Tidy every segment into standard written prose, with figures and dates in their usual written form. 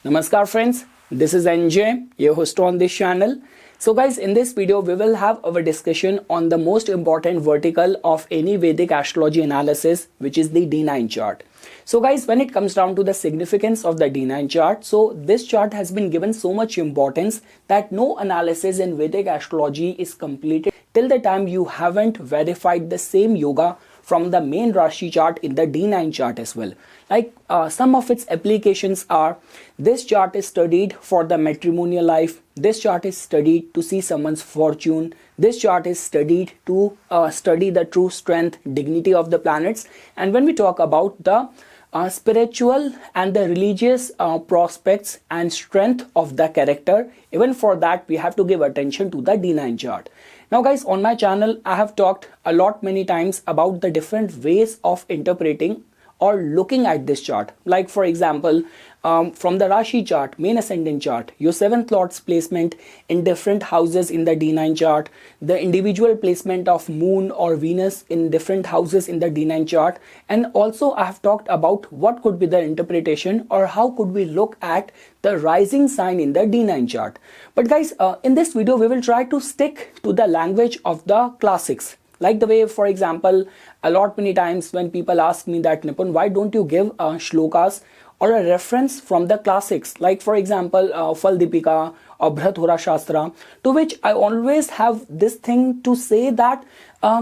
Namaskar friends, this is NJ, your host on this channel. So guys, in this video we will have our discussion on the most important vertical of any Vedic astrology analysis, which is the D9 chart. So guys, when it comes down to the significance of the D9 chart, so this chart has been given so much importance that no analysis in Vedic astrology is completed till the time you haven't verified the same yoga from the main Rashi chart in the D9 chart as well. Like some of its applications are, this chart is studied for the matrimonial life, this chart is studied to see someone's fortune, this chart is studied to study the true strength, dignity of the planets. And when we talk about the spiritual and the religious prospects and strength of the character, even for that we have to give attention to the D9 chart. Now guys, on my channel I have talked a lot many times about the different ways of interpreting or looking at this chart. Like for example, from the Rashi chart, main ascendant chart, your 7th lord's placement in different houses in the D9 chart, the individual placement of moon or Venus in different houses in the D9 chart, and also I have talked about what could be the interpretation or how could we look at the rising sign in the D9 chart. But guys, in this video we will try to stick to the language of the classics. Like the way, for example, a lot many times when people ask me that, Nipun, why don't you give shlokas or a reference from the classics, like for example Faldipika or Bharathura Shastra, to which I always have this thing to say that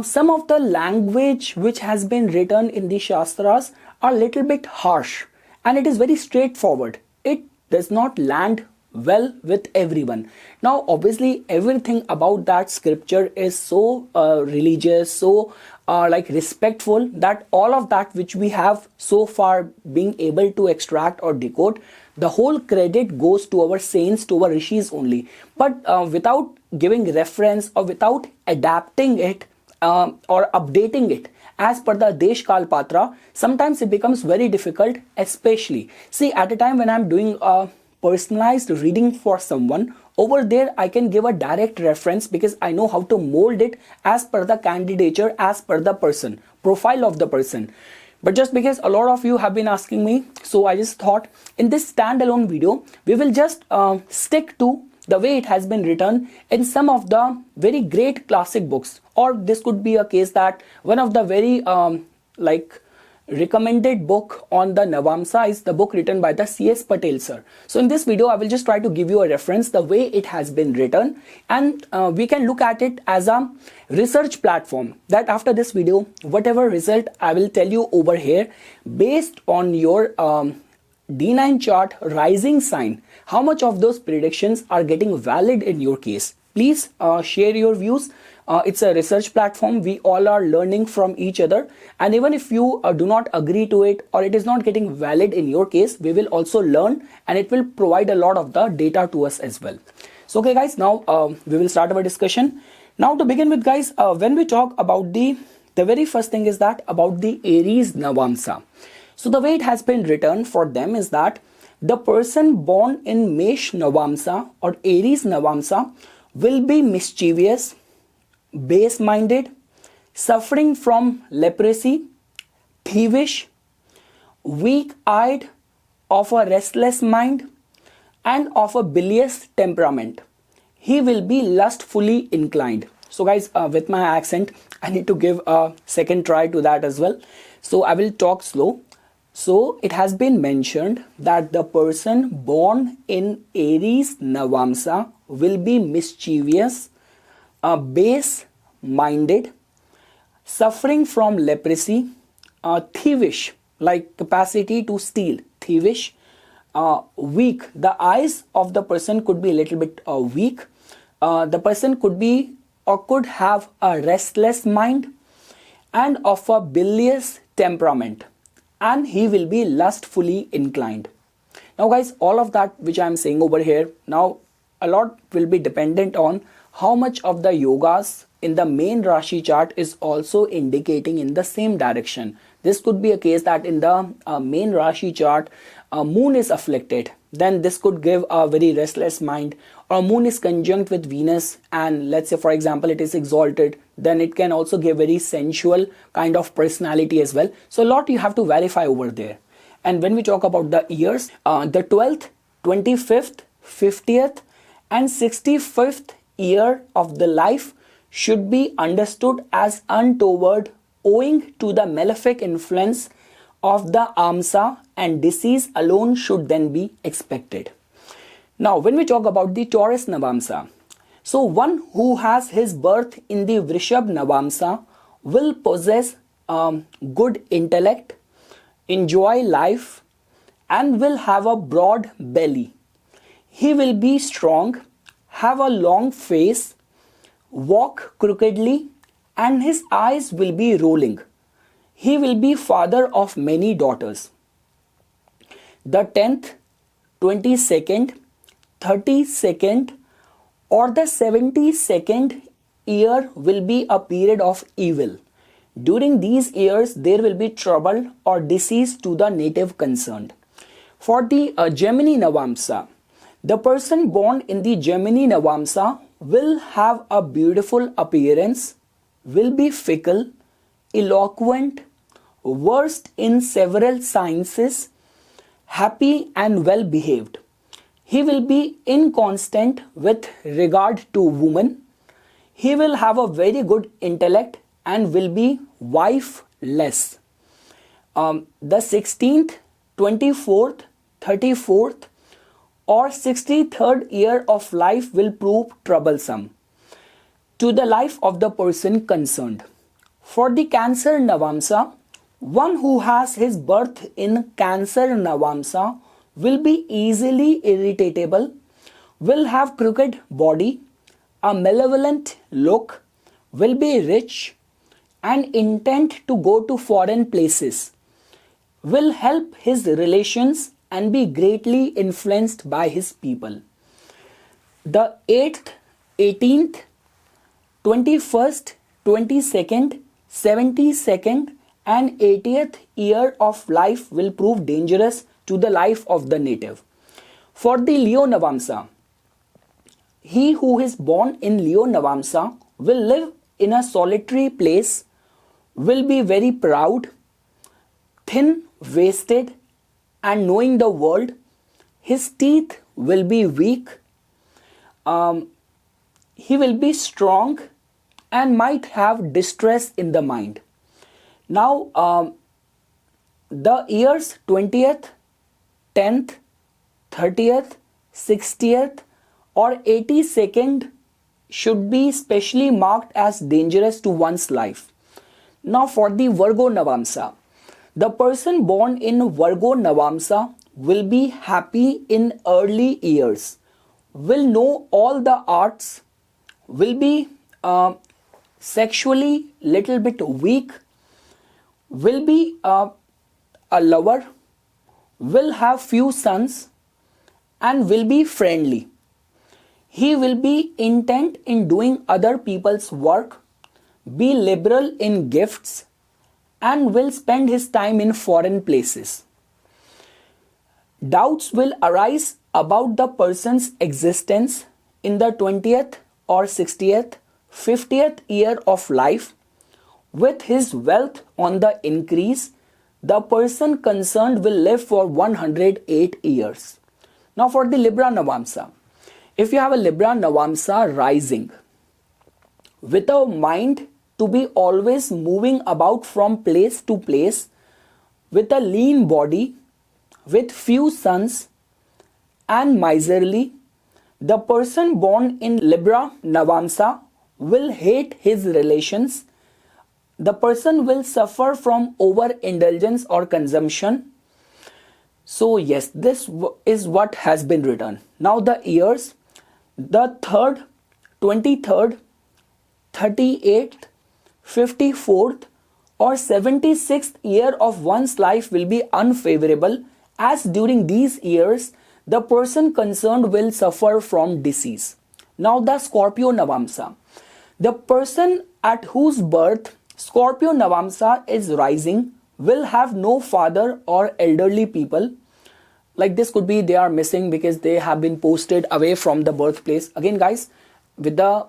some of the language which has been written in the Shastras are a little bit harsh and it is very straightforward. It does not land well with everyone. Now obviously everything about that scripture is so religious, so like respectful, that all of that which we have so far being able to extract or decode, the whole credit goes to our saints, to our rishis only. But without giving reference or without adapting it or updating it as per the Desh Kal Patra, sometimes it becomes very difficult. Especially see, at a time when I'm doing a personalized reading for someone, over there I can give a direct reference because I know how to mold it as per the candidature, as per the person, profile of the person. But just because a lot of you have been asking me, so I just thought in this standalone video we will just stick to the way it has been written in some of the very great classic books. Or this could be a case that one of the very like recommended book on the Navamsa is the book written by the C.S. Patel sir. So in this video I will just try to give you a reference the way it has been written, and we can look at it as a research platform, that after this video whatever result I will tell you over here, based on your D9 chart rising sign, how much of those predictions are getting valid in your case. Please share your views. It's a research platform. We all are learning from each other, and even if you do not agree to it or it is not getting valid in your case, we will also learn and it will provide a lot of the data to us as well. So okay guys, now we will start our discussion. Now to begin with guys, when we talk about the very first thing is that about the Aries Navamsa. So the way it has been written for them is that the person born in Mesh Navamsa or Aries Navamsa will be mischievous, base-minded, suffering from leprosy, thievish, weak-eyed, of a restless mind, and of a bilious temperament. He will be lustfully inclined. So guys, with my accent, I need to give a second try to that as well. So I will talk slow. So it has been mentioned that the person born in Aries Navamsa will be mischievous, base-minded, suffering from leprosy, thievish, like capacity to steal, thievish, weak. The eyes of the person could be a little bit weak. The person could be or could have a restless mind and of a bilious temperament, and he will be lustfully inclined. Now guys, all of that which I am saying over here, now a lot will be dependent on how much of the yogas in the main Rashi chart is also indicating in the same direction. This could be a case that in the main Rashi chart moon is afflicted, then this could give a very restless mind, or moon is conjunct with Venus and let's say for example it is exalted, then it can also give very sensual kind of personality as well. So a lot you have to verify over there. And when we talk about the years, the 12th 25th, 50th and 65th year of the life should be understood as untoward owing to the malefic influence of the amsa, and disease alone should then be expected. Now when we talk about the Taurus Navamsa, so one who has his birth in the Vrishab Navamsa will possess good intellect, enjoy life and will have a broad belly. He will be strong, have a long face, walk crookedly and his eyes will be rolling. He will be father of many daughters. The 10th, 22nd, 32nd or the 72nd year will be a period of evil. During these years, there will be trouble or disease to the native concerned. For the Gemini Navamsa, the person born in the Gemini Navamsa will have a beautiful appearance, will be fickle, eloquent, versed in several sciences, happy and well behaved. He will be inconstant with regard to women. He will have a very good intellect and will be wifeless. The 16th, 24th, 34th or 63rd year of life will prove troublesome to the life of the person concerned. For the Cancer Navamsa, one who has his birth in Cancer Navamsa will be easily irritable, will have crooked body, a malevolent look, will be rich and intent to go to foreign places, will help his relations and be greatly influenced by his people. The 8th, 18th, 21st, 22nd, 72nd and 80th year of life will prove dangerous to the life of the native. For the Leo Navamsa, he who is born in Leo Navamsa will live in a solitary place, will be very proud, thin-waisted and knowing the world. His teeth will be weak. He will be strong and might have distress in the mind. Now, the years 20th, 10th, 30th, 60th or 82nd should be specially marked as dangerous to one's life. Now for the Virgo Navamsa, the person born in Virgo Navamsa will be happy in early years, will know all the arts, will be sexually little bit weak, will be a lover, will have few sons and will be friendly. He will be intent in doing other people's work, be liberal in gifts and will spend his time in foreign places. Doubts will arise about the person's existence in the 20th or 60th, 50th year of life. With his wealth on the increase, the person concerned will live for 108 years. Now for the Libra Navamsa, if you have a Libra Navamsa rising with a mind to be always moving about from place to place, with a lean body, with few sons and miserly, the person born in Libra Navamsa will hate his relations. The person will suffer from overindulgence or consumption. So yes, this is what has been written. Now the years, the 3rd, 23rd, 38th, 54th or 76th year of one's life will be unfavorable, as during these years the person concerned will suffer from disease. Now the Scorpio Navamsa, the person at whose birth Scorpio Navamsa is rising will have no father or elderly people. Like this could be they are missing because they have been posted away from the birthplace. Again guys, with the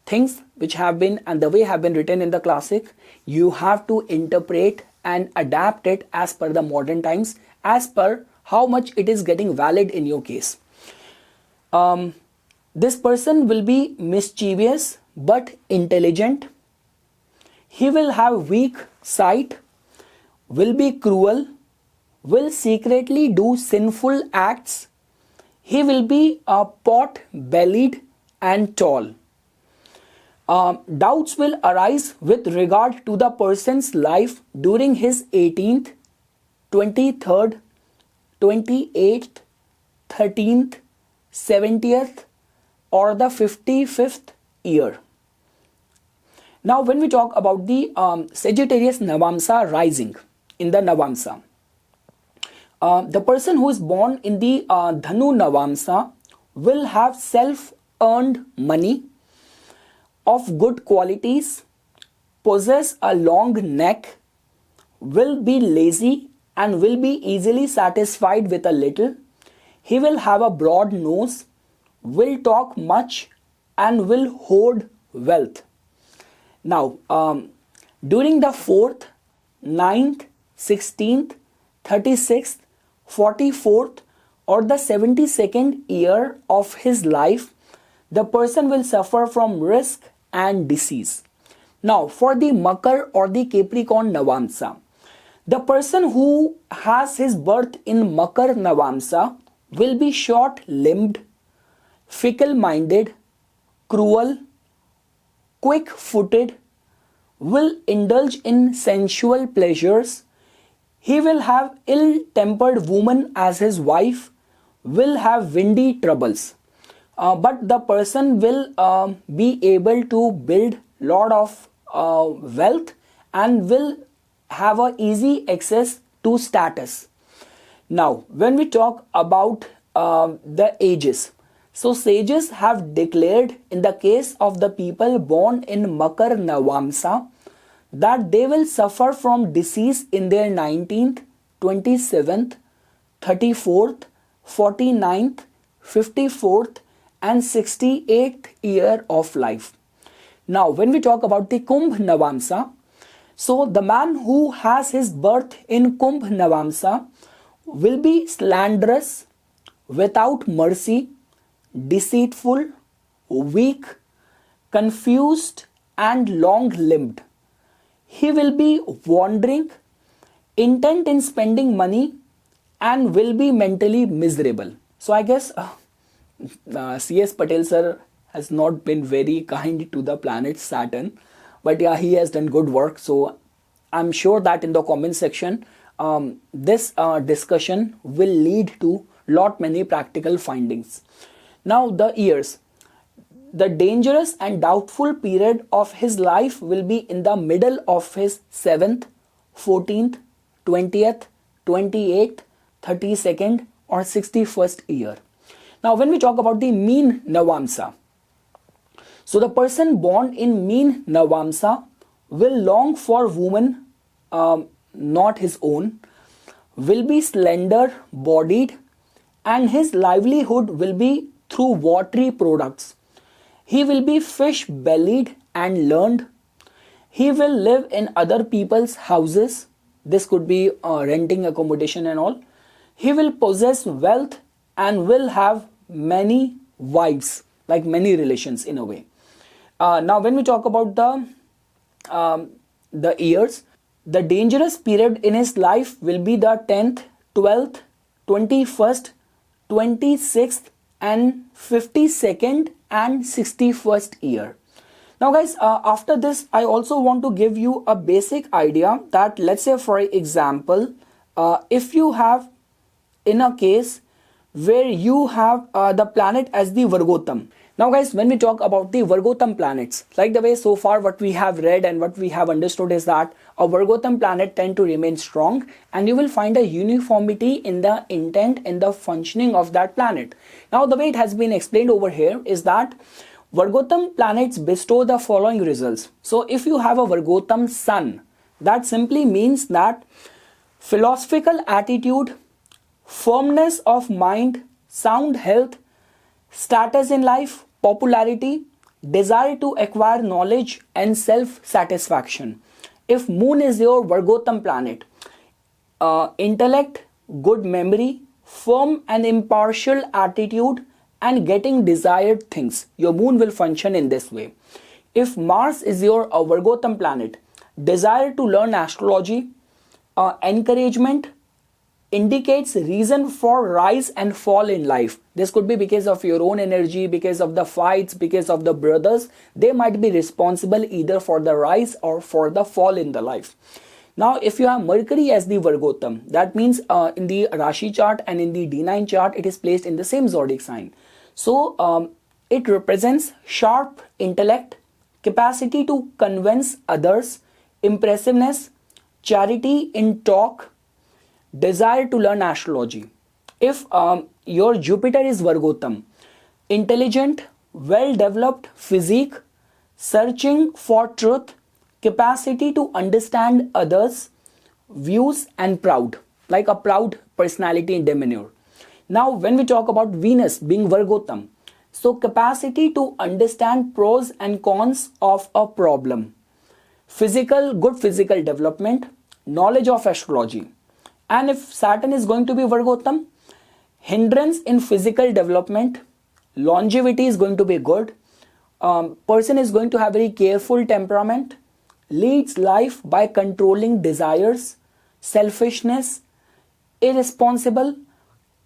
things which have been and the way have been written in the classic, you have to interpret and adapt it as per the modern times, as per how much it is getting valid in your case. This person will be mischievous but intelligent. He will have weak sight, will be cruel, will secretly do sinful acts. He will be pot-bellied and tall. Doubts will arise with regard to the person's life during his 18th, 23rd, 28th, 13th, 70th or the 55th year. Now when we talk about the Sagittarius Navamsa rising in the Navamsa, the person who is born in the Dhanu Navamsa will have self-earned money of good qualities, possess a long neck, will be lazy and will be easily satisfied with a little. He will have a broad nose, will talk much and will hoard wealth. Now, during the 4th, 9th, 16th, 36th, 44th or the 72nd year of his life, the person will suffer from risk and disease. Now, for the Makar or the Capricorn Navamsa, the person who has his birth in Makar Navamsa will be short-limbed, fickle-minded, cruel, quick-footed, will indulge in sensual pleasures. He will have ill-tempered woman as his wife, will have windy troubles. But the person will be able to build lot of wealth and will have a easy access to status. Now, when we talk about the ages, so sages have declared in the case of the people born in Makar Navamsa that they will suffer from disease in their 19th, 27th, 34th, 49th, 54th and 68th year of life. Now, when we talk about the Kumbh Navamsa, so the man who has his birth in Kumbh Navamsa will be slanderous, without mercy, deceitful, weak, confused and long-limbed. He will be wandering, intent in spending money and will be mentally miserable. So I guess C.S. Patel sir has not been very kind to the planet Saturn, but yeah, he has done good work. So I'm sure that in the comment section, this discussion will lead to many practical findings. Now the years. The dangerous and doubtful period of his life will be in the middle of his 7th, 14th, 20th, 28th, 32nd or 61st year. Now when we talk about the Meen Navamsa, so the person born in Meen Navamsa will long for woman not his own, will be slender bodied and his livelihood will be through watery products. He will be fish-bellied and learned. He will live in other people's houses. This could be renting accommodation and all. He will possess wealth and will have many wives, like many relations in a way. Now when we talk about the years, the dangerous period in his life will be the 10th, 12th, 21st, 26th and 52nd and 61st year. Now guys, after this I also want to give you a basic idea that, let's say for example, if you have in a case where you have the planet as the Vargotam. Now guys, when we talk about the Vargotam planets, like the way so far what we have read and what we have understood is that a Vargotam planet tend to remain strong and you will find a uniformity in the intent and the functioning of that planet. Now the way it has been explained over here is that Vargotam planets bestow the following results. So if you have a Vargotam sun, that simply means that philosophical attitude, firmness of mind, sound health, status in life, popularity, desire to acquire knowledge and self-satisfaction. If moon is your Vargotam planet, intellect, good memory, firm and impartial attitude, and getting desired things. Your moon will function in this way. If Mars is your Vargotam planet, desire to learn astrology, encouragement, indicates reason for rise and fall in life. This could be because of your own energy, because of the fights, because of the brothers. They might be responsible either for the rise or for the fall in the life. Now, if you have Mercury as the Vargotam, that means in the Rashi chart and in the D9 chart, it is placed in the same zodiac sign. So, it represents sharp intellect, capacity to convince others, impressiveness, charity in talk, desire to learn astrology. If your Jupiter is Vargotam, intelligent, well-developed physique, searching for truth, capacity to understand others, views, and proud, like a proud personality in demeanor. Now, when we talk about Venus being Vargotam, so capacity to understand pros and cons of a problem, good physical development, knowledge of astrology. And if Saturn is going to be Vargotam, hindrance in physical development, longevity is going to be good, person is going to have very careful temperament, leads life by controlling desires, selfishness, irresponsible,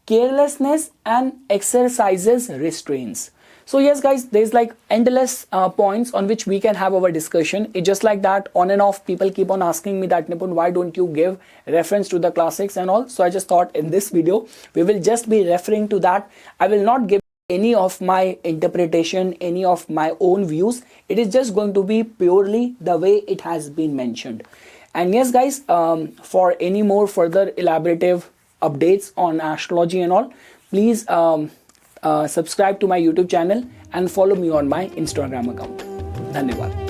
carelessness, and exercises restraints. So yes guys, there's like endless points on which we can have our discussion. It's just like that, on and off, people keep on asking me that, Nipun, why don't you give reference to the classics and all? So I just thought in this video, we will just be referring to that. I will not give any of my interpretation, any of my own views. It is just going to be purely the way it has been mentioned. And yes guys, for any more further elaborative updates on astrology and all, please subscribe to my YouTube channel and follow me on my Instagram account. Dhanyavad.